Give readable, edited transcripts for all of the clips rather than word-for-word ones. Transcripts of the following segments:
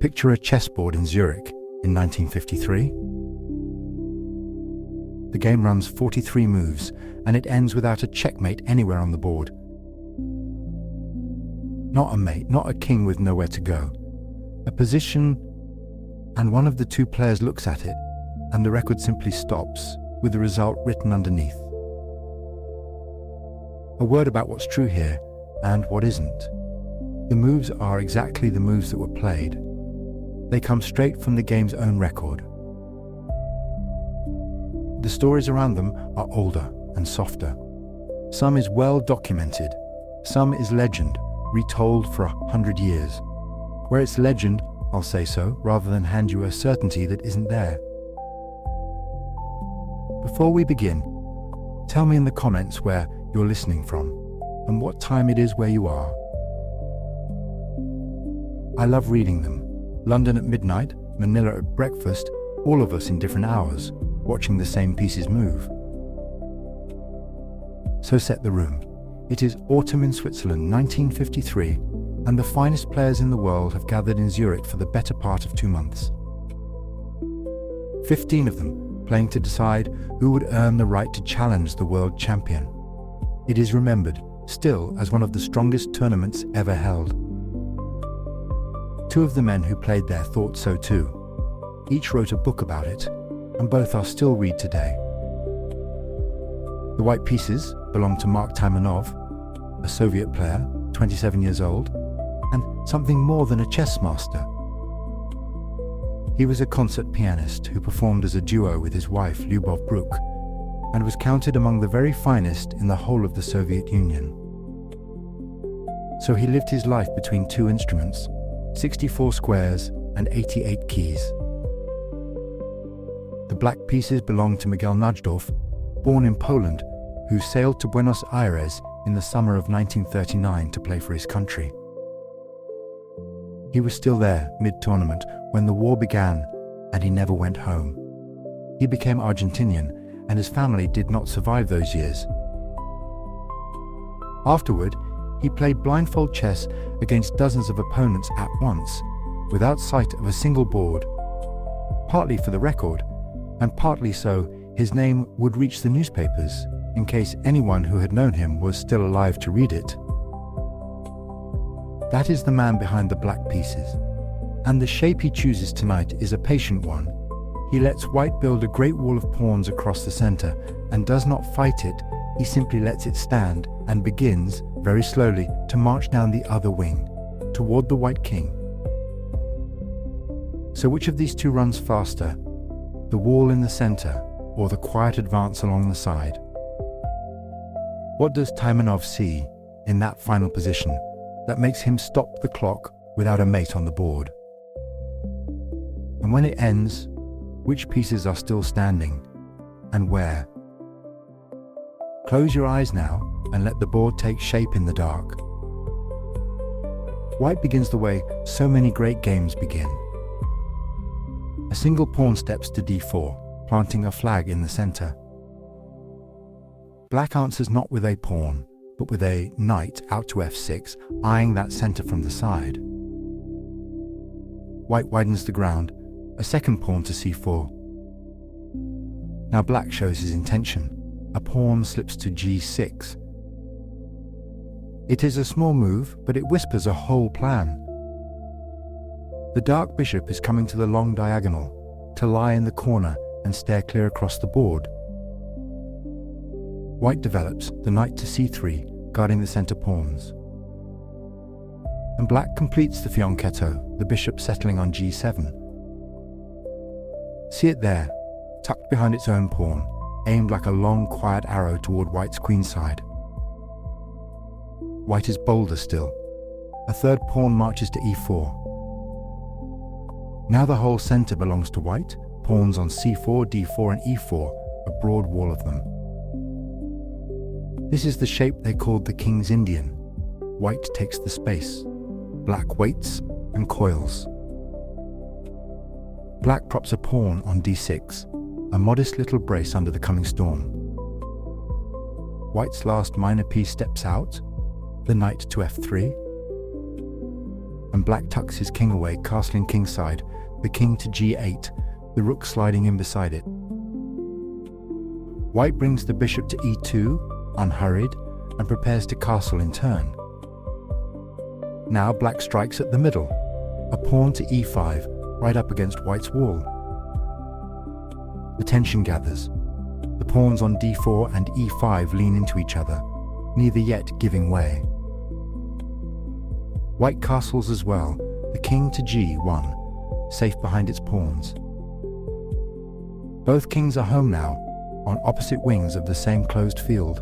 Picture a chessboard in Zurich in 1953. The game runs 43 moves, and it ends without a checkmate anywhere on the board. Not a mate, not a king with nowhere to go. A position, and one of the two players looks at it, and the record simply stops, with the result written underneath. A word about what's true here, and what isn't. The moves are exactly the moves that were played. They come straight from the game's own record. The stories around them are older and softer. Some is well documented, some is legend, retold for 100 years. Where it's legend, I'll say so, rather than hand you a certainty that isn't there. Before we begin, tell me in the comments where you're listening from, and what time it is where you are. I love reading them. London at midnight, Manila at breakfast, all of us in different hours, watching the same pieces move. So set the room. It is autumn in Switzerland, 1953, and the finest players in the world have gathered in Zurich for the better part of 2 months. 15 of them playing to decide who would earn the right to challenge the world champion. It is remembered still as one of the strongest tournaments ever held. 2 of the men who played there thought so too. Each wrote a book about it, and both are still read today. The white pieces belong to Mark Taimanov, a Soviet player, 27 years old, and something more than a chess master. He was a concert pianist who performed as a duo with his wife Lyubov Bruk, and was counted among the very finest in the whole of the Soviet Union. So he lived his life between 2 instruments, 64 squares and 88 keys. The black pieces belong to Miguel Najdorf, born in Poland, who sailed to Buenos Aires in the summer of 1939 to play for his country. He was still there mid-tournament when the war began, and he never went home. He became Argentinian, and his family did not survive those years. Afterward, he played blindfold chess against dozens of opponents at once, without sight of a single board, partly for the record, and partly so his name would reach the newspapers, in case anyone who had known him was still alive to read it. That is the man behind the black pieces, and the shape he chooses tonight is a patient one. He lets white build a great wall of pawns across the center, and does not fight it, he simply lets it stand, and begins, very slowly, to march down the other wing, toward the white king. So which of these 2 runs faster, the wall in the center, or the quiet advance along the side? What does Taimanov see in that final position that makes him stop the clock without a mate on the board? And when it ends, which pieces are still standing, and where? Close your eyes now and let the board take shape in the dark. White begins the way so many great games begin. A single pawn steps to d4, planting a flag in the center. Black answers not with a pawn, but with a knight out to f6, eyeing that center from the side. White widens the ground, a second pawn to c4. Now black shows his intention. A pawn slips to g6. It is a small move, but it whispers a whole plan. The dark bishop is coming to the long diagonal, to lie in the corner and stare clear across the board. White develops the knight to c3, guarding the center pawns. And black completes the fianchetto, the bishop settling on g7. See it there, tucked behind its own pawn, aimed like a long, quiet arrow toward white's queenside. White is bolder still. A third pawn marches to e4. Now the whole center belongs to white, pawns on c4, d4 and e4, a broad wall of them. This is the shape they called the King's Indian. White takes the space. Black waits and coils. Black props a pawn on d6, a modest little brace under the coming storm. White's last minor piece steps out, the knight to f3. and black tucks his king away, castling kingside, the king to g8, the rook sliding in beside it. White brings the bishop to e2, unhurried, and prepares to castle in turn. Now black strikes at the middle, a pawn to e5, right up against white's wall. The tension gathers. The pawns on d4 and e5 lean into each other, neither yet giving way. White castles as well, the king to g1, safe behind its pawns. Both kings are home now, on opposite wings of the same closed field.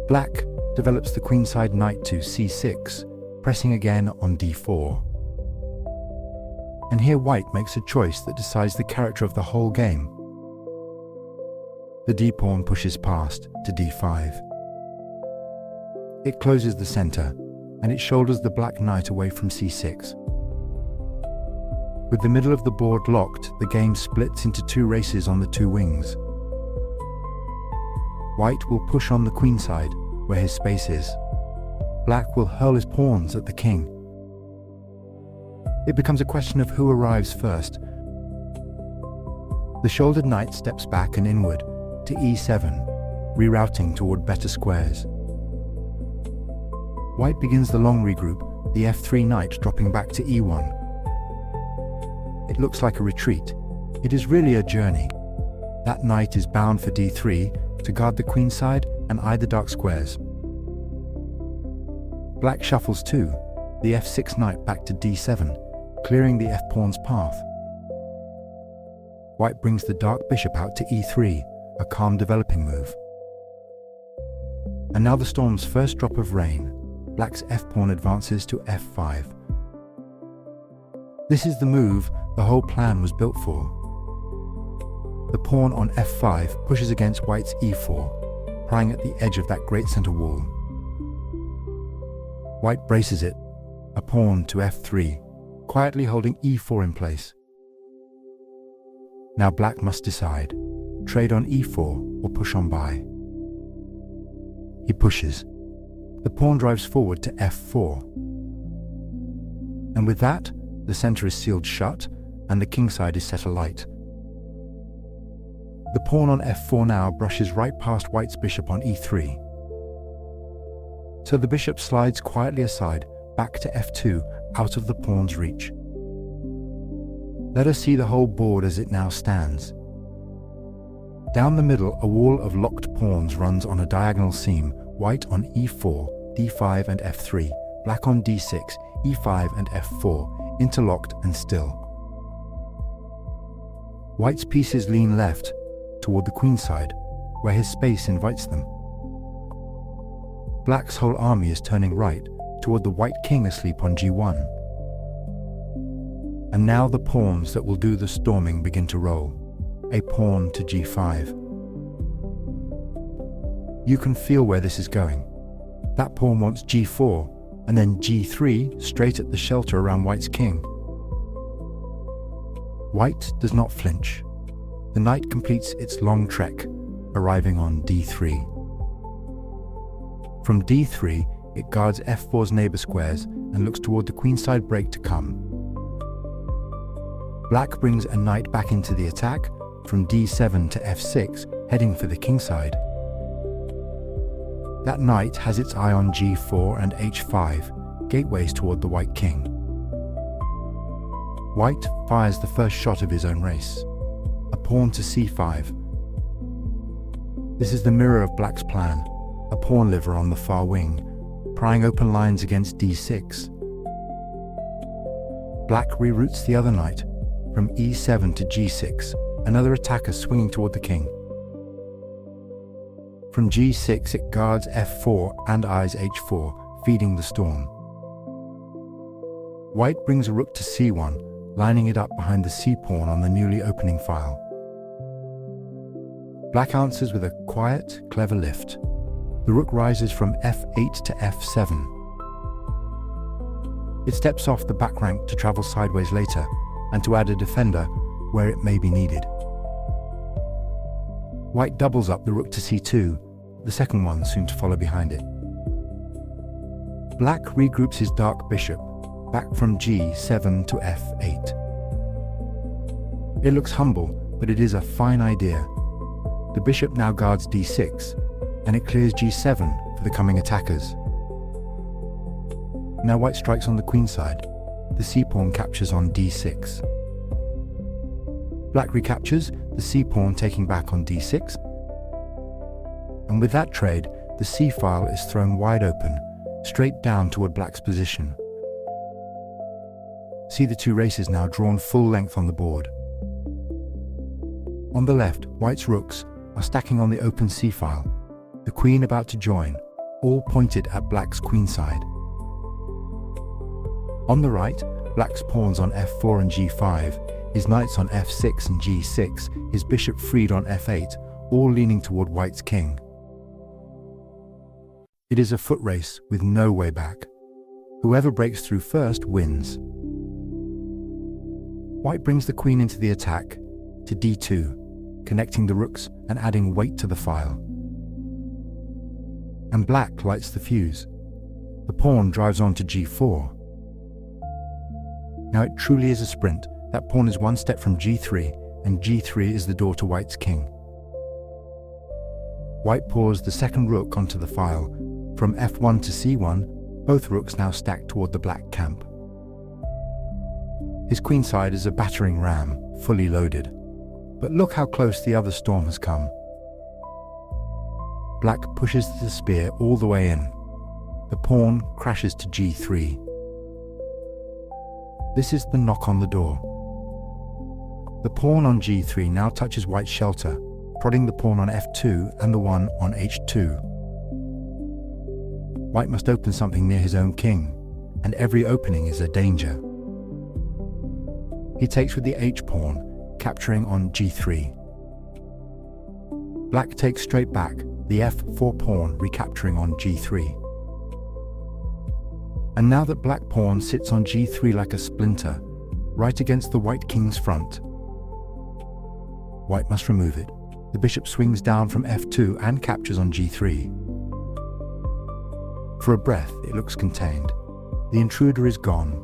Black develops the queenside knight to c6, pressing again on d4. And here white makes a choice that decides the character of the whole game. The d-pawn pushes past to d5. It closes the center, and it shoulders the black knight away from c6. With the middle of the board locked, the game splits into two races on the two wings. White will push on the queenside, where his space is. Black will hurl his pawns at the king. It becomes a question of who arrives first. The shouldered knight steps back and inward to e7, rerouting toward better squares. White begins the long regroup, the f3 knight dropping back to e1. It looks like a retreat. It is really a journey. That knight is bound for d3 to guard the queenside and eye the dark squares. Black shuffles too, the f6 knight back to d7, clearing the f-pawn's path. White brings the dark bishop out to e3, a calm developing move. And now the storm's first drop of rain. Black's f-pawn advances to f5. This is the move the whole plan was built for. The pawn on f5 pushes against white's e4, prying at the edge of that great center wall. White braces it, a pawn to f3, quietly holding e4 in place. Now black must decide, trade on e4 or push on by. He pushes. The pawn drives forward to f4. And with that, the center is sealed shut and the kingside is set alight. The pawn on f4 now brushes right past white's bishop on e3. So the bishop slides quietly aside, back to f2, out of the pawn's reach. Let us see the whole board as it now stands. Down the middle, a wall of locked pawns runs on a diagonal seam, white on e4, d5 and f3, black on d6, e5 and f4, interlocked and still. White's pieces lean left, toward the queenside, where his space invites them. Black's whole army is turning right, toward the white king asleep on g1. And now the pawns that will do the storming begin to roll, a pawn to g5. You can feel where this is going. That pawn wants g4, and then g3 straight at the shelter around white's king. White does not flinch. The knight completes its long trek, arriving on d3. From d3, it guards f4's neighbor squares and looks toward the queenside break to come. Black brings a knight back into the attack from d7 to f6, heading for the kingside. That knight has its eye on g4 and h5, gateways toward the white king. White fires the first shot of his own race, a pawn to c5. This is the mirror of black's plan, a pawn liver on the far wing, prying open lines against d6. Black reroutes the other knight from e7 to g6, another attacker swinging toward the king. From g6 it guards f4 and eyes h4, feeding the storm. White brings a rook to c1, lining it up behind the c-pawn on the newly opening file. Black answers with a quiet, clever lift. The rook rises from f8 to f7. It steps off the back rank to travel sideways later, and to add a defender where it may be needed. White doubles up the rook to c2, the second one soon to follow behind it. Black regroups his dark bishop back from g7 to f8. It looks humble, but it is a fine idea. The bishop now guards d6, and it clears g7 for the coming attackers. Now white strikes on the queen side. The c-pawn captures on d6. Black recaptures, the c-pawn taking back on d6. And with that trade, the c-file is thrown wide open, straight down toward black's position. See the two races now drawn full length on the board. On the left, white's rooks are stacking on the open c-file, the queen about to join, all pointed at black's queen side. On the right, black's pawns on f4 and g5, his knights on f6 and g6, his bishop freed on f8, all leaning toward white's king. It is a foot race with no way back. Whoever breaks through first wins. White brings the queen into the attack to d2, connecting the rooks and adding weight to the file. And black lights the fuse. The pawn drives on to g4. Now it truly is a sprint. That pawn is one step from g3, and g3 is the door to white's king. White pours the second rook onto the file. From f1 to c1, both rooks now stack toward the black camp. His queen side is a battering ram, fully loaded. But look how close the other storm has come. Black pushes the spear all the way in. The pawn crashes to g3. This is the knock on the door. The pawn on g3 now touches white's shelter, prodding the pawn on f2 and the one on h2. White must open something near his own king, and every opening is a danger. He takes with the h-pawn, capturing on g3. Black takes straight back, the f4 pawn recapturing on g3. And now that black pawn sits on g3 like a splinter, right against the white king's front. White must remove it. The bishop swings down from f2 and captures on g3. For a breath, it looks contained. The intruder is gone.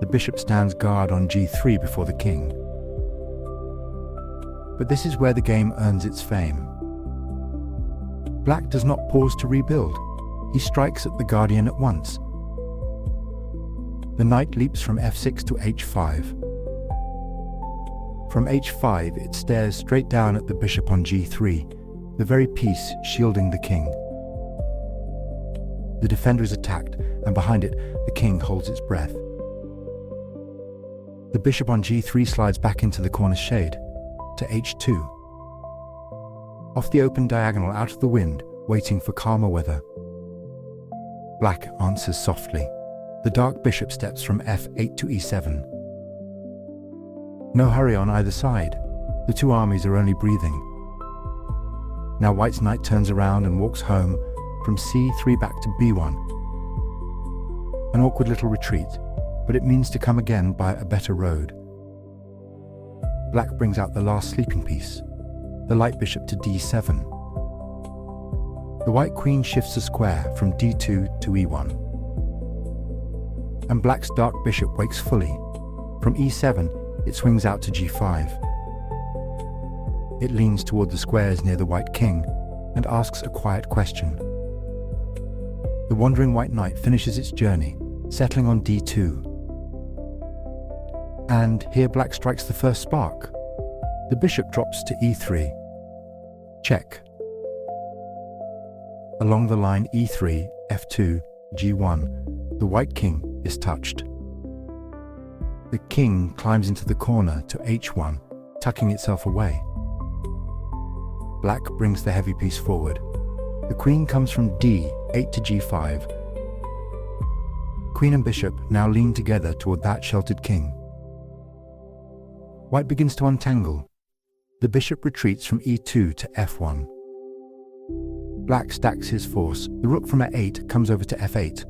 The bishop stands guard on g3 before the king. But this is where the game earns its fame. Black does not pause to rebuild. He strikes at the guardian at once. The knight leaps from f6 to h5. From h5, it stares straight down at the bishop on g3, the very piece shielding the king. The defender is attacked, and behind it, the king holds its breath. The bishop on g3 slides back into the corner shade, to h2. Off the open diagonal out of the wind, waiting for calmer weather. Black answers softly. The dark bishop steps from f8 to e7. No hurry on either side. The two armies are only breathing. Now white's knight turns around and walks home from c3 back to b1. An awkward little retreat, but it means to come again by a better road. Black brings out the last sleeping piece, the light bishop to d7. The white queen shifts a square from d2 to e1. And black's dark bishop wakes fully. From e7, it swings out to g5. It leans toward the squares near the white king and asks a quiet question. The wandering white knight finishes its journey, settling on d2. And here black strikes the first spark. The bishop drops to e3. Check. Along the line e3, f2, g1, the white king is touched. The king climbs into the corner to h1, tucking itself away. Black brings the heavy piece forward. The queen comes from d8 to g5. Queen and bishop now lean together toward that sheltered king. White begins to untangle. The bishop retreats from e2 to f1. Black stacks his force. The rook from a8 comes over to f8.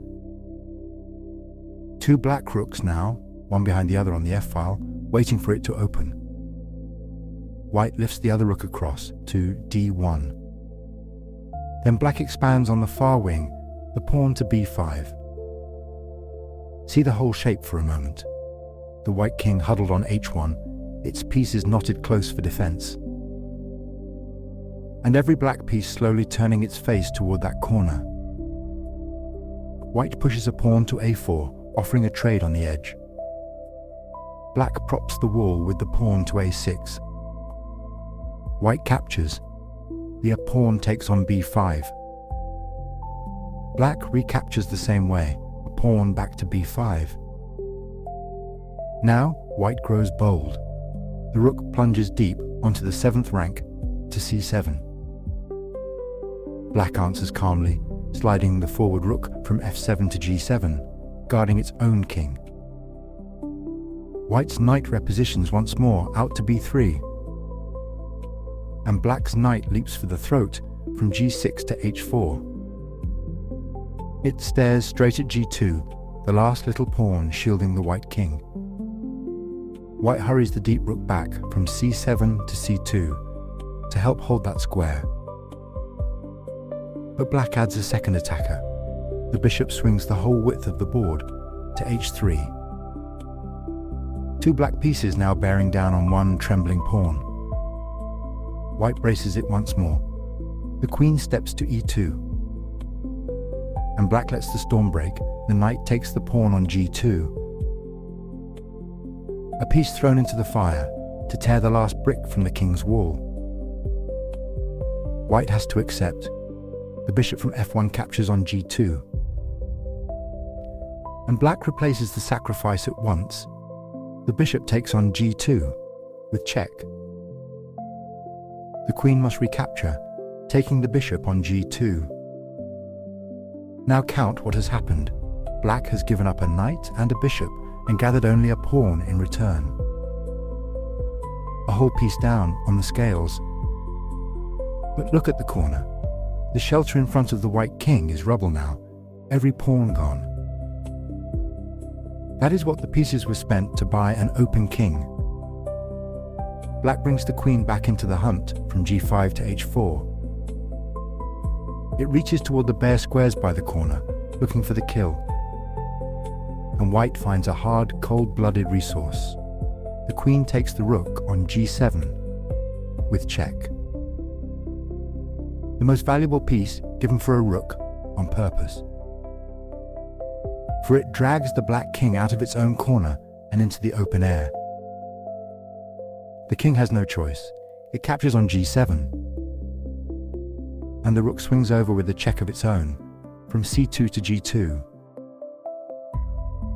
Two black rooks now, one behind the other on the f-file, waiting for it to open. White lifts the other rook across to d1. Then black expands on the far wing, the pawn to b5. See the whole shape for a moment. The white king huddled on h1, its pieces knotted close for defense. And every black piece slowly turning its face toward that corner. White pushes a pawn to a4, offering a trade on the edge. Black props the wall with the pawn to a6. White captures. The pawn takes on b5. Black recaptures the same way, a pawn back to b5. Now, white grows bold. The rook plunges deep onto the 7th rank to c7. Black answers calmly, sliding the forward rook from f7 to g7, guarding its own king. White's knight repositions once more out to b3, and black's knight leaps for the throat from g6 to h4. It stares straight at g2, the last little pawn shielding the white king. White hurries the deep rook back from c7 to c2 to help hold that square. But black adds a second attacker. The bishop swings the whole width of the board to h3. Two black pieces now bearing down on one trembling pawn. White braces it once more. The queen steps to e2. And black lets the storm break. The knight takes the pawn on g2. A piece thrown into the fire to tear the last brick from the king's wall. White has to accept. The bishop from f1 captures on g2. And black replaces the sacrifice at once. The bishop takes on g2 with check. The queen must recapture, taking the bishop on g2. Now count what has happened. Black has given up a knight and a bishop and gathered only a pawn in return. A whole piece down on the scales. But look at the corner. The shelter in front of the white king is rubble now, every pawn gone. That is what the pieces were spent to buy an open king. Black brings the queen back into the hunt from g5 to h4. It reaches toward the bare squares by the corner, looking for the kill. And white finds a hard, cold-blooded resource. The queen takes the rook on g7 with check. The most valuable piece given for a rook on purpose. For it drags the black king out of its own corner and into the open air. The king has no choice. It captures on g7. And the rook swings over with a check of its own, from c2 to g2.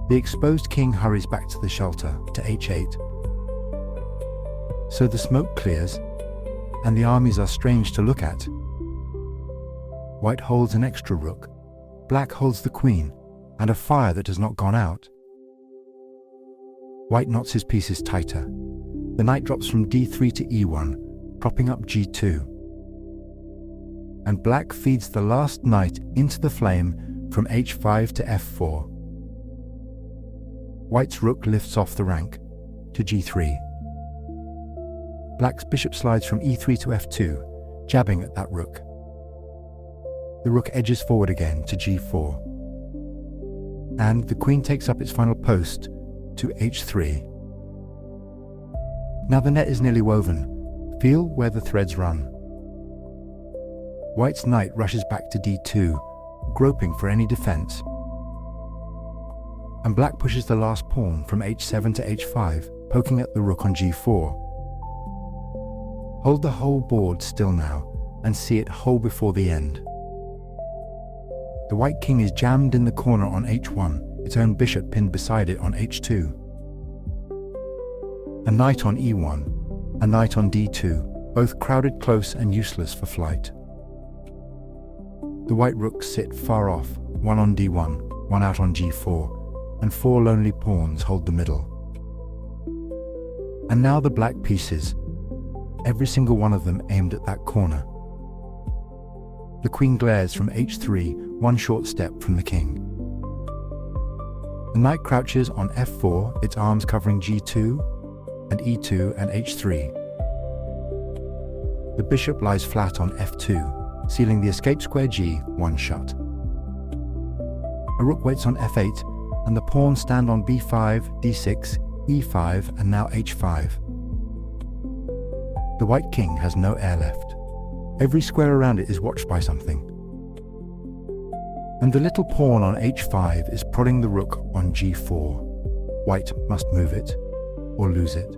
The exposed king hurries back to the shelter, to h8. So the smoke clears, and the armies are strange to look at. White holds an extra rook, black holds the queen, and a fire that has not gone out. White knots his pieces tighter. The knight drops from d3 to e1, propping up g2. And black feeds the last knight into the flame from h5 to f4. White's rook lifts off the rank to g3. Black's bishop slides from e3 to f2, jabbing at that rook. The rook edges forward again to g4. And the queen takes up its final post to h3. Now the net is nearly woven. Feel where the threads run. White's knight rushes back to d2, groping for any defense. And black pushes the last pawn from h7 to h5, poking at the rook on g4. Hold the whole board still now, and see it whole before the end. The white king is jammed in the corner on h1, its own bishop pinned beside it on h2. A knight on e1, a knight on d2, both crowded close and useless for flight. The white rooks sit far off, one on d1, one out on g4, and four lonely pawns hold the middle. And now the black pieces, every single one of them aimed at that corner. The queen glares from h3, one short step from the king. The knight crouches on f4, its arms covering g2, and e2 and h3. The bishop lies flat on f2, sealing the escape square g1 shut. A rook waits on f8, and the pawns stand on b5, d6, e5, and now h5. The white king has no heir left. Every square around it is watched by something. And the little pawn on h5 is prodding the rook on g4. White must move it, or lose it.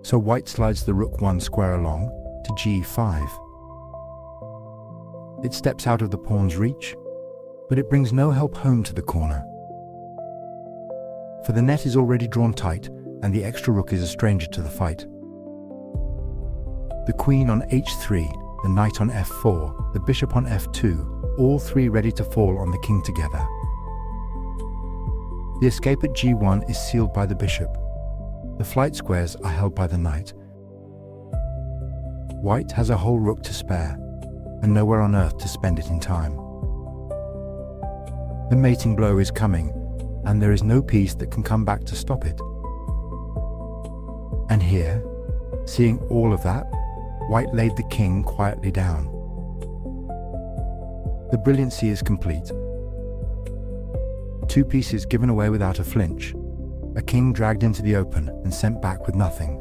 So white slides the rook one square along to g5. It steps out of the pawn's reach, but it brings no help home to the corner. For the net is already drawn tight, and the extra rook is a stranger to the fight. The queen on h3, the knight on f4, the bishop on f2, all three ready to fall on the king together. The escape at g1 is sealed by the bishop. The flight squares are held by the knight. White has a whole rook to spare, and nowhere on earth to spend it in time. The mating blow is coming, and there is no piece that can come back to stop it. And here, seeing all of that, White laid the king quietly down. The brilliancy is complete. Two pieces given away without a flinch, a king dragged into the open and sent back with nothing.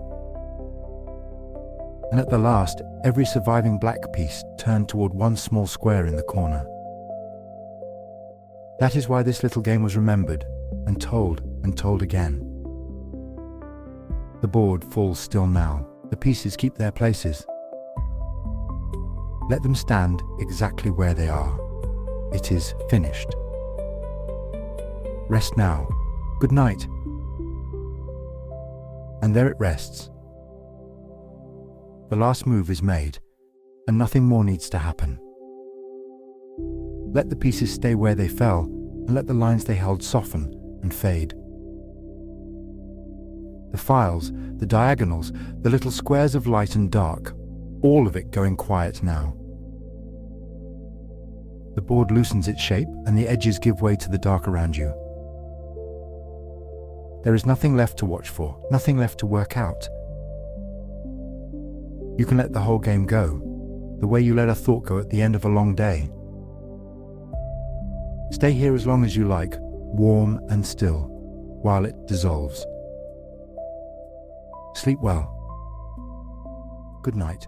And at the last, every surviving black piece turned toward one small square in the corner. That is why this little game was remembered, and told again. The board falls still now. The pieces keep their places. Let them stand exactly where they are. It is finished. Rest now. Good night. And there it rests. The last move is made, and nothing more needs to happen. Let the pieces stay where they fell, and let the lines they held soften and fade. The files, the diagonals, the little squares of light and dark, all of it going quiet now. The board loosens its shape, and the edges give way to the dark around you. There is nothing left to watch for, nothing left to work out. You can let the whole game go, the way you let a thought go at the end of a long day. Stay here as long as you like, warm and still, while it dissolves. Sleep well. Good night.